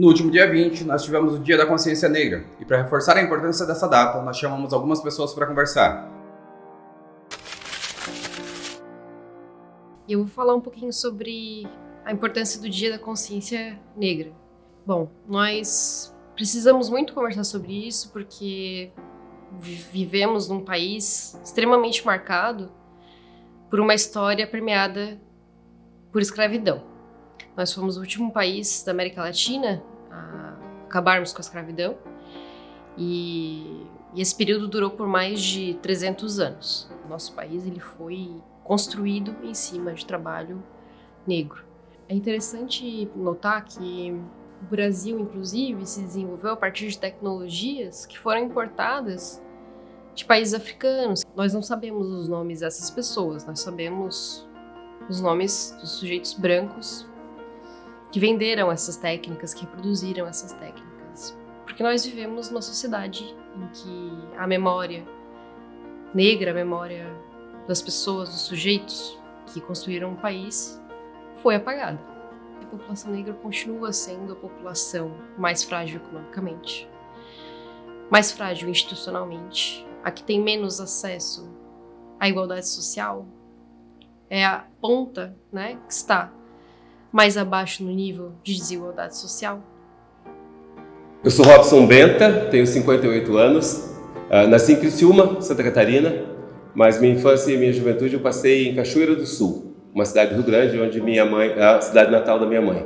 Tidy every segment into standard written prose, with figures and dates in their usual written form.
No último dia 20, nós tivemos o Dia da Consciência Negra, e para reforçar a importância dessa data, nós chamamos algumas pessoas para conversar. Eu vou falar um pouquinho sobre a importância do Dia da Consciência Negra. Bom, nós precisamos muito conversar sobre isso porque vivemos num país extremamente marcado por uma história permeada por escravidão. Nós fomos o último país da América Latina a acabarmos com a escravidão e esse período durou por mais de 300 anos. O nosso país ele foi construído em cima de trabalho negro. É interessante notar que o Brasil, inclusive, se desenvolveu a partir de tecnologias que foram importadas de países africanos. Nós não sabemos os nomes dessas pessoas, nós sabemos os nomes dos sujeitos brancos que venderam essas técnicas, que reproduziram essas técnicas. Porque nós vivemos numa sociedade em que a memória negra, a memória das pessoas, dos sujeitos que construíram o país, foi apagada. A população negra continua sendo a população mais frágil economicamente, mais frágil institucionalmente, a que tem menos acesso à igualdade social, é a ponta, né, que está mais abaixo no nível de desigualdade social. Eu sou Robson Benta, tenho 58 anos, nasci em Criciúma, Santa Catarina, mas minha infância e minha juventude eu passei em Cachoeira do Sul, uma cidade do Rio Grande, onde minha mãe, a cidade natal da minha mãe.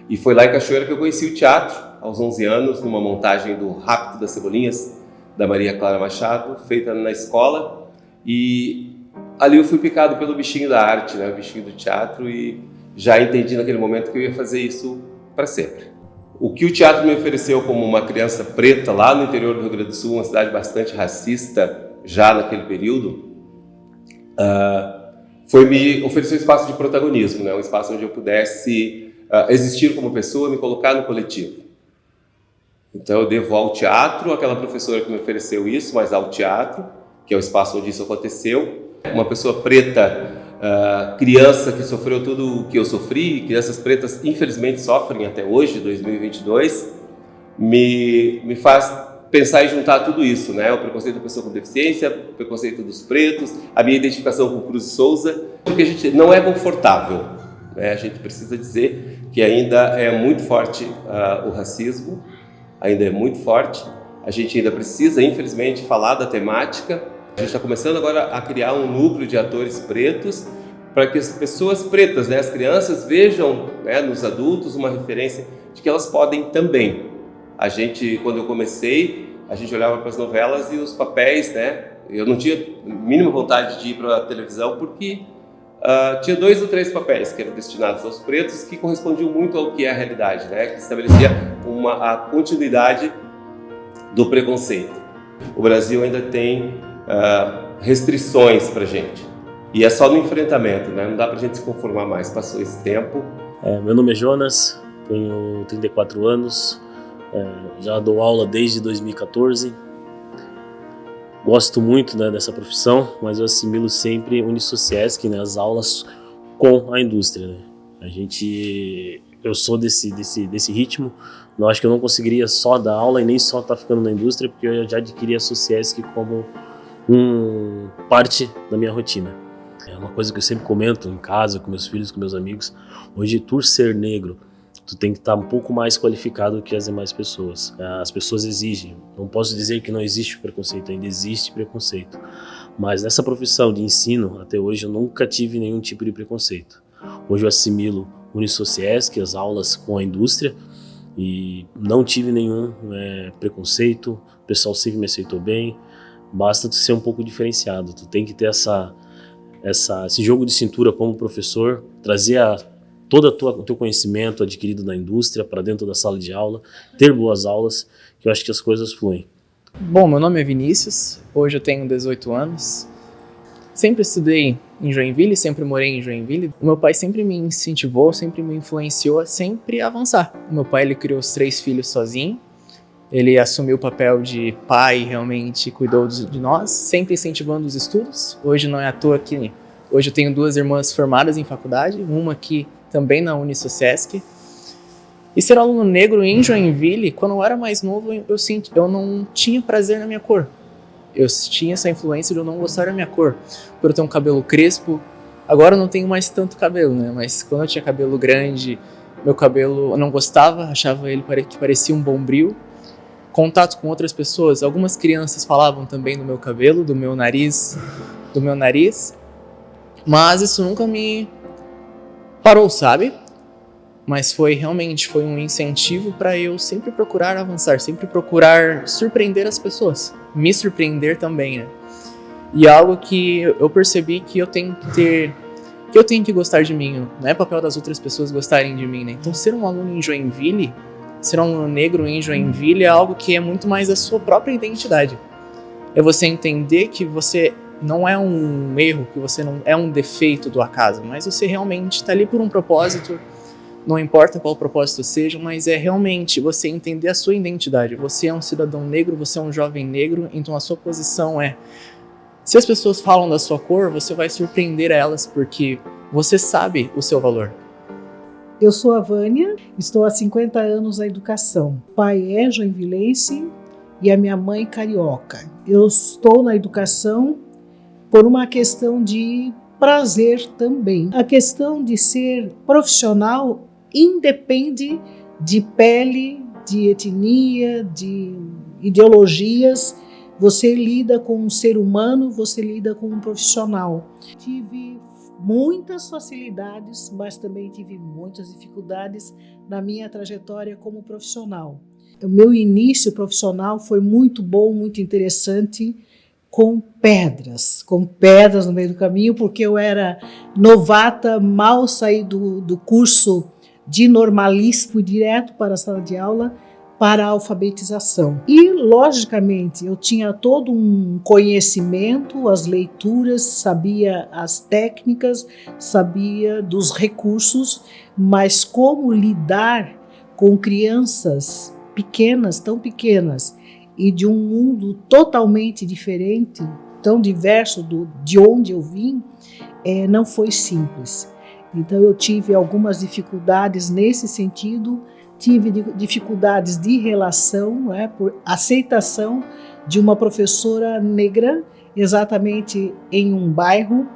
E foi lá em Cachoeira que eu conheci o teatro, aos 11 anos, numa montagem do Rapto das Cebolinhas, da Maria Clara Machado, feita na escola. E ali eu fui picado pelo bichinho da arte, né, o bichinho do teatro, e já entendi naquele momento que eu ia fazer isso para sempre. O que o teatro me ofereceu como uma criança preta lá no interior do Rio Grande do Sul, uma cidade bastante racista já naquele período, foi me oferecer um espaço de protagonismo, né? Um espaço onde eu pudesse existir como pessoa, me colocar no coletivo. Então eu devo ao teatro, aquela professora que me ofereceu isso, mas ao teatro, que é o espaço onde isso aconteceu. Uma pessoa preta, criança que sofreu tudo o que eu sofri, crianças pretas infelizmente sofrem até hoje, 2022, me faz pensar e juntar tudo isso, né? O preconceito da pessoa com deficiência, o preconceito dos pretos, a minha identificação com Cruz e Souza, porque a gente não é confortável, né? A gente precisa dizer que ainda é muito forte o racismo, ainda é muito forte, a gente ainda precisa, infelizmente, falar da temática. A gente está começando agora a criar um núcleo de atores pretos para que as pessoas pretas, né, as crianças, vejam, né, nos adultos uma referência de que elas podem também. A gente, quando eu comecei, a gente olhava para as novelas e os papéis, né, eu não tinha a mínima vontade de ir para a televisão porque tinha 2 ou 3 papéis que eram destinados aos pretos que correspondiam muito ao que é a realidade, né, que estabelecia a continuidade do preconceito. O Brasil ainda tem restrições para a gente. E é só no enfrentamento, né? Não dá para a gente se conformar mais. Passou esse tempo. Meu nome é Jonas, tenho 34 anos, já dou aula desde 2014. Gosto muito, né, dessa profissão, mas eu assimilo sempre Unisociesc, né, as aulas com a indústria, né? Eu sou desse ritmo. Eu acho que eu não conseguiria só dar aula e nem só estar ficando na indústria, porque eu já adquiri a Sociesc como parte da minha rotina. É uma coisa que eu sempre comento em casa, com meus filhos, com meus amigos. Hoje, tu ser negro, tu tem que estar um pouco mais qualificado que as demais pessoas. As pessoas exigem. Não posso dizer que não existe preconceito, ainda existe preconceito. Mas nessa profissão de ensino, até hoje, eu nunca tive nenhum tipo de preconceito. Hoje eu assimilo Unisociesc, as aulas com a indústria, e não tive nenhum preconceito, o pessoal sempre me aceitou bem. Basta tu ser um pouco diferenciado, tu tem que ter esse jogo de cintura como professor, trazer todo o teu conhecimento adquirido na indústria para dentro da sala de aula, ter boas aulas, que eu acho que as coisas fluem. Bom, meu nome é Vinícius, hoje eu tenho 18 anos. Sempre estudei em Joinville, sempre morei em Joinville. O meu pai sempre me incentivou, sempre me influenciou a sempre avançar. O meu pai, ele criou os 3 filhos sozinho. Ele assumiu o papel de pai, realmente cuidou de nós, sempre incentivando os estudos. Hoje não é à toa que hoje eu tenho 2 irmãs formadas em faculdade, uma aqui também na Unisociesc. E ser aluno negro em Joinville, quando eu era mais novo, eu não tinha prazer na minha cor. Eu tinha essa influência de eu não gostar da minha cor. Por eu ter um cabelo crespo. Agora eu não tenho mais tanto cabelo, né? Mas quando eu tinha cabelo grande, meu cabelo eu não gostava, achava ele que parecia um bombril. Contato com outras pessoas, algumas crianças falavam também do meu cabelo, do meu nariz, mas isso nunca me parou, sabe? Mas foi um incentivo para eu sempre procurar avançar, sempre procurar surpreender as pessoas, me surpreender também, né? E algo que eu percebi que eu tenho que gostar de mim, não é papel das outras pessoas gostarem de mim, né? Então ser um aluno em Joinville, ser um aluno negro em Joinville é algo que é muito mais da sua própria identidade. É você entender que você não é um erro, que você não é um defeito do acaso, mas você realmente está ali por um propósito, não importa qual propósito seja, mas é realmente você entender a sua identidade. Você é um cidadão negro, você é um jovem negro, então a sua posição é... Se as pessoas falam da sua cor, você vai surpreender elas porque você sabe o seu valor. Eu sou a Vânia, estou há 50 anos na educação. O pai é joinvilense e a minha mãe carioca. Eu estou na educação por uma questão de prazer também. A questão de ser profissional independe de pele, de etnia, de ideologias. Você lida com um ser humano, você lida com um profissional. Tive muitas facilidades, mas também tive muitas dificuldades na minha trajetória como profissional. O meu início profissional foi muito bom, muito interessante, com pedras no meio do caminho, porque eu era novata, mal saí do curso de normalista, fui direto para a sala de aula para a alfabetização. E, logicamente, eu tinha todo um conhecimento, as leituras, sabia as técnicas, sabia dos recursos, mas como lidar com crianças pequenas, tão pequenas, e de um mundo totalmente diferente, tão diverso de onde eu vim, não foi simples. Então eu tive algumas dificuldades nesse sentido, tive dificuldades de relação, por aceitação de uma professora negra, exatamente em um bairro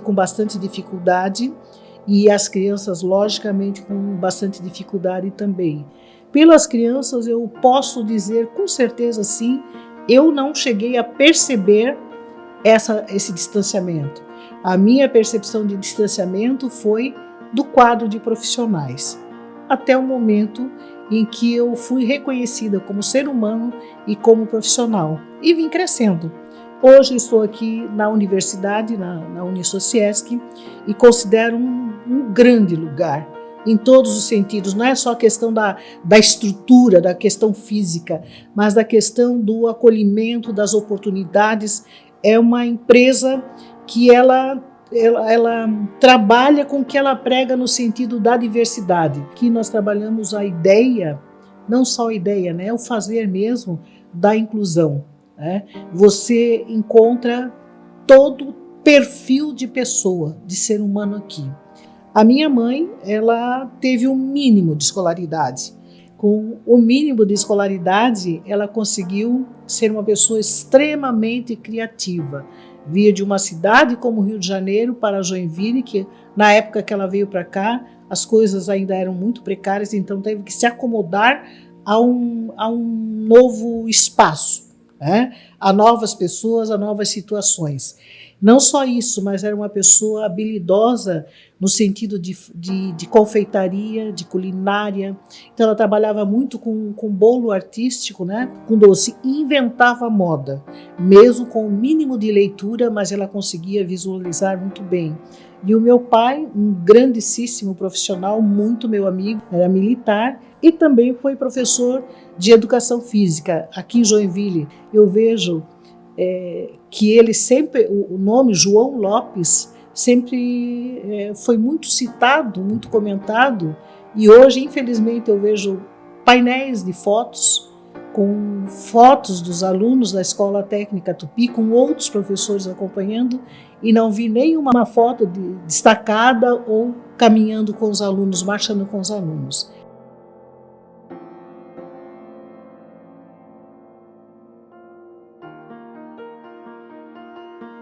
com bastante dificuldade, e as crianças, logicamente, com bastante dificuldade também. Pelas crianças, eu posso dizer com certeza sim, eu não cheguei a perceber esse distanciamento. A minha percepção de distanciamento foi do quadro de profissionais, até o momento em que eu fui reconhecida como ser humano e como profissional, e vim crescendo. Hoje estou aqui na universidade, na Unisociesc, e considero um grande lugar, em todos os sentidos. Não é só a questão da estrutura, da questão física, mas da questão do acolhimento, das oportunidades. É uma empresa que ela trabalha com o que ela prega no sentido da diversidade. Aqui nós trabalhamos a ideia, não só a ideia, né, o fazer mesmo da inclusão. Né? Você encontra todo perfil de pessoa, de ser humano aqui. A minha mãe, ela teve um mínimo de escolaridade. Com o mínimo de escolaridade, ela conseguiu ser uma pessoa extremamente criativa. Via de uma cidade como Rio de Janeiro para Joinville, que na época que ela veio para cá, as coisas ainda eram muito precárias, então teve que se acomodar a um novo espaço, né? A novas pessoas, a novas situações. Não só isso, mas era uma pessoa habilidosa no sentido de confeitaria, de culinária. Então ela trabalhava muito com bolo artístico, né? Com doce, e inventava moda, mesmo com o mínimo de leitura, mas ela conseguia visualizar muito bem. E o meu pai, um grandíssimo profissional, muito meu amigo, era militar e também foi professor de educação física. Aqui em Joinville eu vejo que ele sempre, o nome João Lopes, sempre foi muito citado, muito comentado, e hoje, infelizmente, eu vejo painéis de fotos, com fotos dos alunos da Escola Técnica Tupi, com outros professores acompanhando, e não vi nenhuma foto destacada ou caminhando com os alunos, marchando com os alunos.